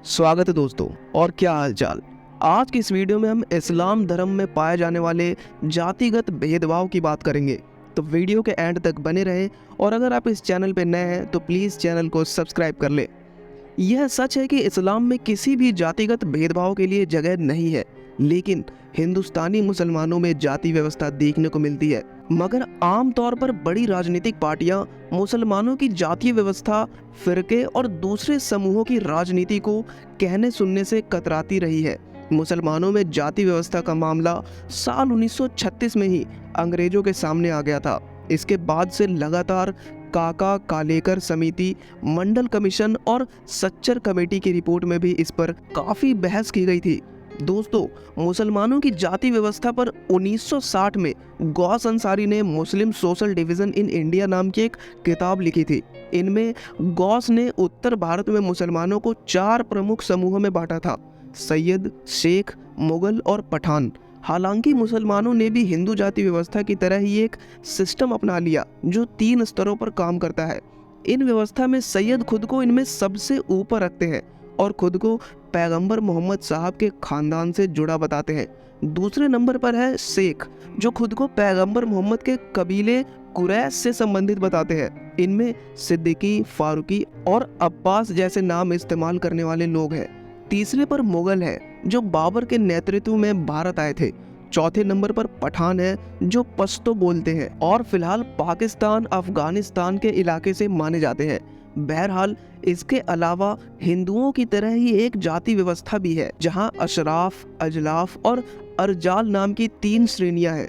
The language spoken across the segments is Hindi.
स्वागत है दोस्तों। और क्या हालचाल। आज की इस वीडियो में हम इस्लाम धर्म में पाए जाने वाले जातिगत भेदभाव की बात करेंगे, तो वीडियो के एंड तक बने रहें। और अगर आप इस चैनल पर नए हैं तो प्लीज़ चैनल को सब्सक्राइब कर लें। यह सच है कि इस्लाम में किसी भी जातिगत भेदभाव के लिए जगह नहीं है, लेकिन हिंदुस्तानी मुसलमानों में जाति व्यवस्था देखने को मिलती है। मगर आमतौर पर बड़ी राजनीतिक पार्टियां मुसलमानों की जातीय व्यवस्था, फिरके और दूसरे समूहों की राजनीति को कहने सुनने से कतराती रही है। मुसलमानों में जाति व्यवस्था का मामला साल 1936 में ही अंग्रेजों के सामने आ गया था। इसके बाद से लगातार काका कालेकर समिति, मंडल कमीशन और सच्चर कमेटी की रिपोर्ट में भी इस पर काफी बहस की गई थी। दोस्तों, मुसलमानों की जाति व्यवस्था पर 1960 में गौस अंसारी ने मुस्लिम सोशल डिवीजन इन इंडिया नाम की एक किताब लिखी थी। इनमें गौस ने उत्तर भारत में मुसलमानों को 4 प्रमुख समूहों में बांटा था: सैयद, शेख, मुगल और पठान। हालांकि मुसलमानों ने भी हिंदू जाति व्यवस्था की तरह ही एक सिस्टम अपना लिया जो 3 स्तरों पर काम करता है। इन व्यवस्था में सैयद खुद को इनमें सबसे ऊपर रखते हैं और खुद को पैगंबर मोहम्मद साहब के खानदान से जुड़ा बताते हैं। दूसरे नंबर पर है शेख, जो खुद को पैगंबर मोहम्मद के कबीले कुरैश से संबंधित बताते हैं। इनमें सिद्दीकी, फारूकी और अब्बास जैसे नाम इस्तेमाल करने वाले लोग हैं। तीसरे पर मुगल है, जो बाबर के नेतृत्व में भारत आए थे। चौथे नंबर पर पठान है, जो पश्तो बोलते हैं और फिलहाल पाकिस्तान, अफगानिस्तान के इलाके से माने जाते हैं। बहरहाल, इसके अलावा हिंदुओं की तरह ही एक जाति व्यवस्था भी है, जहां अशराफ, अजलाफ और अरजाल नाम की 3 श्रेणियां हैं।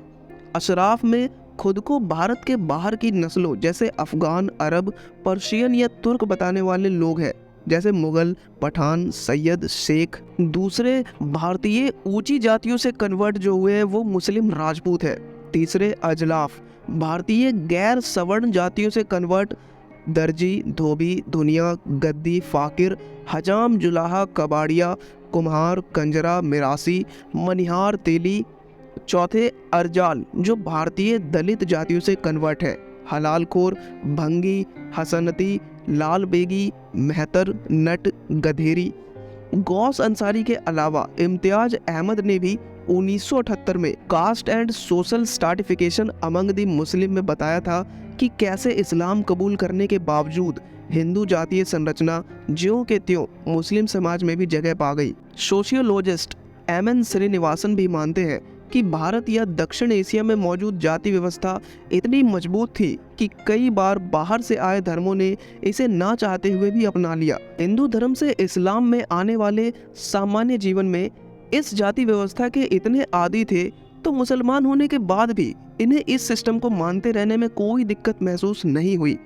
अशराफ में खुद को भारत के बाहर की नस्लों जैसे अफगान, अरब, पर्शियन या तुर्क बताने वाले लोग हैं, जैसे मुगल, पठान, सैयद, शेख। दूसरे भारतीय ऊंची जातियों से कन्वर्ट जो हुए हैं वो मुस्लिम राजपूत है। तीसरे अजलाफ, भारतीय गैर सवर्ण जातियों से कन्वर्ट दर्जी, धोबी, धुनिया, गद्दी, फाकिर, हजाम, जुलाहा, कबाड़िया, कुम्हार, कंजरा, मिरासी, मनिहार, तेली। चौथे अरजाल, जो भारतीय दलित जातियों से कन्वर्ट है: हलालखोर, भंगी, हसनती, लाल बेगी, मेहतर, नट, गधेरी। गौस अंसारी के अलावा इम्तियाज अहमद ने भी 1978 में caste and social stratification among the Muslim में बताया था कि कैसे इस्लाम कबूल करने के बावजूद हिंदू जातीय संरचना ज्यों के त्यों मुस्लिम समाज में भी जगह पा गई। Sociologist M.N.. श्रीनिवासन भी मानते हैं कि भारत या दक्षिण एशिया में मौजूद जाति व्यवस्था इतनी मजबूत थी कि कई बार बाहर से आए धर्मों ने इसे ना चाहते हुए भी अपना लिया। हिंदू धर्म से इस्लाम में आने वाले सामान्य जीवन में इस जाति व्यवस्था के इतने आदी थे, तो मुसलमान होने के बाद भी इन्हें इस सिस्टम को मानते रहने में कोई दिक्कत महसूस नहीं हुई।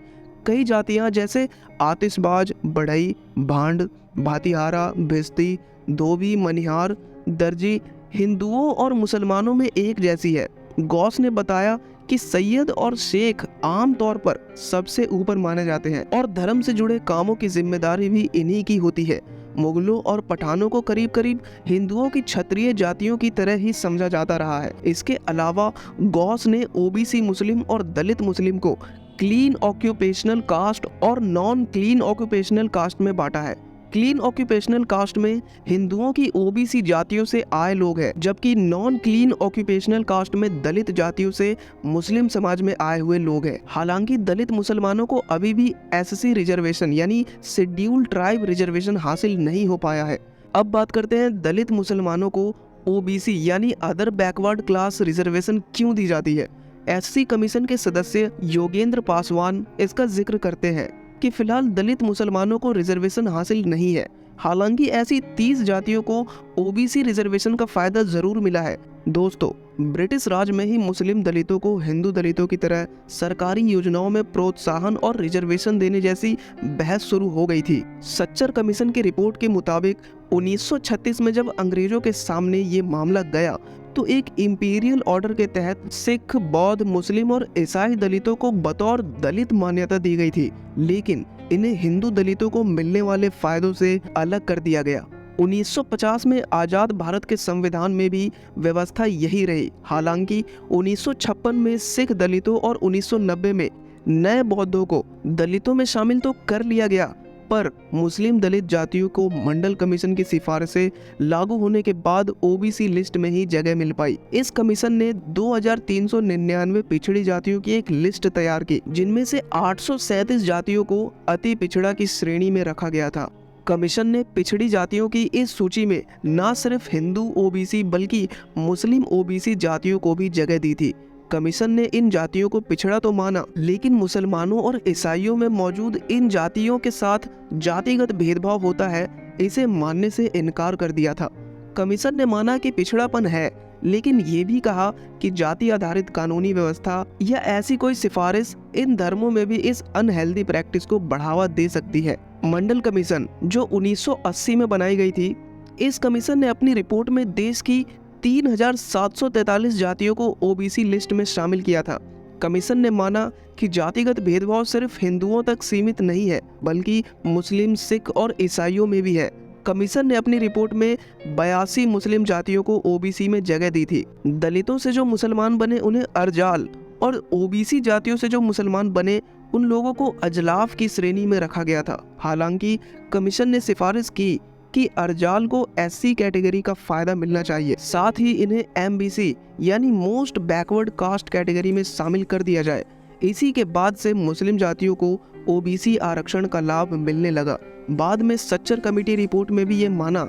कई जातियां जैसे आतिशबाज, बढ़ई, भांड, भातिहारा, भिस्ती, धोबी, मनिहार, दर्जी हिंदुओं और मुसलमानों में एक जैसी है। गौस ने बताया कि सैयद और शेख आम तौर पर सबसे ऊपर माने जाते हैं और धर्म से जुड़े कामों की जिम्मेदारी भी इन्हीं की होती है। मुगलों और पठानों को करीब करीब हिंदुओं की क्षत्रिय जातियों की तरह ही समझा जाता रहा है। इसके अलावा गौस ने ओबीसी मुस्लिम और दलित मुस्लिम को क्लीन ऑक्यूपेशनल कास्ट और नॉन क्लीन ऑक्यूपेशनल कास्ट में बांटा है। क्लीन ऑक्यूपेशनल कास्ट में हिंदुओं की ओबीसी जातियों से आए लोग हैं, जबकि नॉन क्लीन ऑक्यूपेशनल कास्ट में दलित जातियों से मुस्लिम समाज में आए हुए लोग हैं। हालांकि दलित मुसलमानों को अभी भी एससी रिजर्वेशन यानी शेड्यूल्ड ट्राइब रिजर्वेशन हासिल नहीं हो पाया है। अब बात करते हैं दलित मुसलमानों को ओबीसी यानी अदर बैकवर्ड क्लास रिजर्वेशन क्यों दी जाती है। एससी कमीशन के सदस्य योगेंद्र पासवान इसका जिक्र करते हैं कि फिलहाल दलित मुसलमानों को रिजर्वेशन हासिल नहीं है। हालांकि ऐसी 30 जातियों को ओबीसी रिजर्वेशन का फायदा जरूर मिला है। दोस्तों, ब्रिटिश राज में ही मुस्लिम दलितों को हिंदू दलितों की तरह सरकारी योजनाओं में प्रोत्साहन और रिजर्वेशन देने जैसी बहस शुरू हो गई थी। सच्चर कमीशन की रिपोर्ट के मुताबिक 1936 में जब अंग्रेजों के सामने ये मामला गया तो एक इंपीरियल ऑर्डर के तहत सिख, बौद्ध, मुस्लिम और ईसाई दलितों को बतौर दलित मान्यता दी गई थी, लेकिन इन्हें हिंदू दलितों को मिलने वाले फायदों से अलग कर दिया गया। 1950 में आजाद भारत के संविधान में भी व्यवस्था यही रही। हालांकि 1956 में सिख दलितों और 1990 में नए बौद्धों को दलितों में शामिल तो कर लिया गया, पर मुस्लिम दलित जातियों को मंडल कमीशन की सिफारिशें लागू होने के बाद ओबीसी लिस्ट में ही जगह मिल पाई। इस कमीशन ने 2399 पिछड़ी जातियों की एक लिस्ट तैयार की, जिनमें से 837 जातियों को अति पिछड़ा की श्रेणी में रखा गया था। कमीशन ने पिछड़ी जातियों की इस सूची में न सिर्फ हिंदू ओबीसी बल्कि मुस्लिम ओबीसी जातियों को भी जगह दी थी। कमीशन ने इन जातियों को पिछड़ा तो माना, लेकिन मुसलमानों और ईसाइयों में मौजूद इन जातियों के साथ जातिगत भेदभाव होता है, इसे मानने से इनकार कर दिया था। कमीशन ने माना कि पिछड़ापन है, लेकिन ये भी कहा कि जाति आधारित कानूनी व्यवस्था या ऐसी कोई सिफारिश इन धर्मों में भी इस अनहेल्दी प्रैक्टिस को बढ़ावा दे सकती है। मंडल कमीशन जो 1980 में बनाई गई थी, इस कमीशन ने अपनी रिपोर्ट में देश की 3743 जातियों को ओबीसी लिस्ट में शामिल किया था। कमीशन ने माना कि जातिगत भेदभाव सिर्फ हिंदुओं तक सीमित नहीं है, बल्कि मुस्लिम, सिख और ईसाइयों में भी है। कमीशन ने अपनी रिपोर्ट में 82 मुस्लिम जातियों को ओबीसी में जगह दी थी। दलितों से जो मुसलमान बने उन्हें अर्जाल और ओबीसी जातियों से जो मुसलमान बने उन लोगों को अजलाफ की श्रेणी में रखा गया था। हालांकि कमीशन ने सिफारिश की कि अर्जाल को एससी कैटेगरी का फायदा मिलना चाहिए, साथ ही इन्हें एमबीसी यानी मोस्ट बैकवर्ड कास्ट कैटेगरी में शामिल कर दिया जाए। इसी के बाद से मुस्लिम जातियों को ओबीसी आरक्षण का लाभ मिलने लगा। बाद में सच्चर कमेटी रिपोर्ट में भी ये माना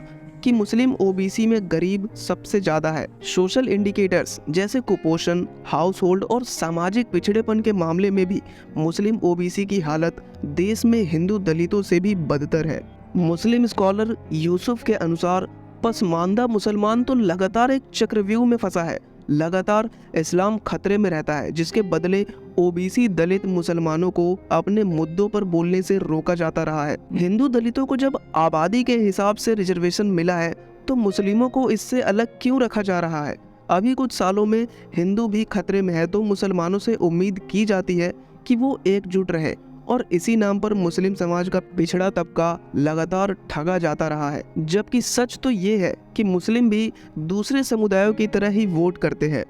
कि मुस्लिम ओबीसी में गरीब सबसे ज्यादा है। सोशल इंडिकेटर्स जैसे कुपोषण, हाउस होल्ड और सामाजिक पिछड़ेपन के मामले में भी मुस्लिम ओबीसी की हालत देश में हिंदू दलितों से भी बदतर है। मुस्लिम स्कॉलर यूसुफ के अनुसार पसमानदा मुसलमान तो लगातार एक चक्रव्यूह में फंसा है। लगातार इस्लाम खतरे में रहता है, जिसके बदले ओबीसी दलित मुसलमानों को अपने मुद्दों पर बोलने से रोका जाता रहा है। हिंदू दलितों को जब आबादी के हिसाब से रिजर्वेशन मिला है, तो मुस्लिमों को इससे अलग क्यों रखा जा रहा है? अभी कुछ सालों में हिंदू भी खतरे में है, तो मुसलमानों से उम्मीद की जाती है कि वो एकजुट रहे, और इसी नाम पर मुस्लिम समाज का पिछड़ा तबका लगातार ठगा जाता रहा है। जबकि सच तो ये है कि मुस्लिम भी दूसरे समुदायों की तरह ही वोट करते हैं।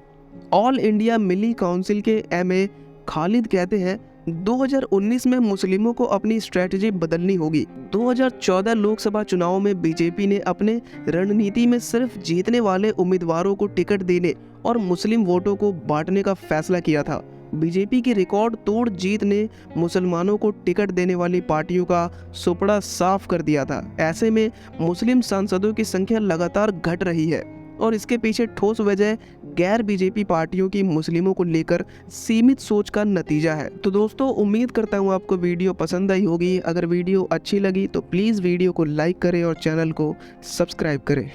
ऑल इंडिया मिली काउंसिल के एमए खालिद कहते हैं, 2019 में मुस्लिमों को अपनी स्ट्रेटजी बदलनी होगी। 2014 लोकसभा चुनाव में बीजेपी ने अपने रणनीति में सिर्फ जीतने वाले उम्मीदवारों को टिकट देने और मुस्लिम वोटों को बांटने का फैसला किया था। बीजेपी की रिकॉर्ड तोड़ जीत ने मुसलमानों को टिकट देने वाली पार्टियों का सुपड़ा साफ कर दिया था। ऐसे में मुस्लिम सांसदों की संख्या लगातार घट रही है, और इसके पीछे ठोस वजह गैर बीजेपी पार्टियों की मुस्लिमों को लेकर सीमित सोच का नतीजा है। तो दोस्तों, उम्मीद करता हूँ आपको वीडियो पसंद आई होगी। अगर वीडियो अच्छी लगी तो प्लीज़ वीडियो को लाइक करें और चैनल को सब्सक्राइब करें।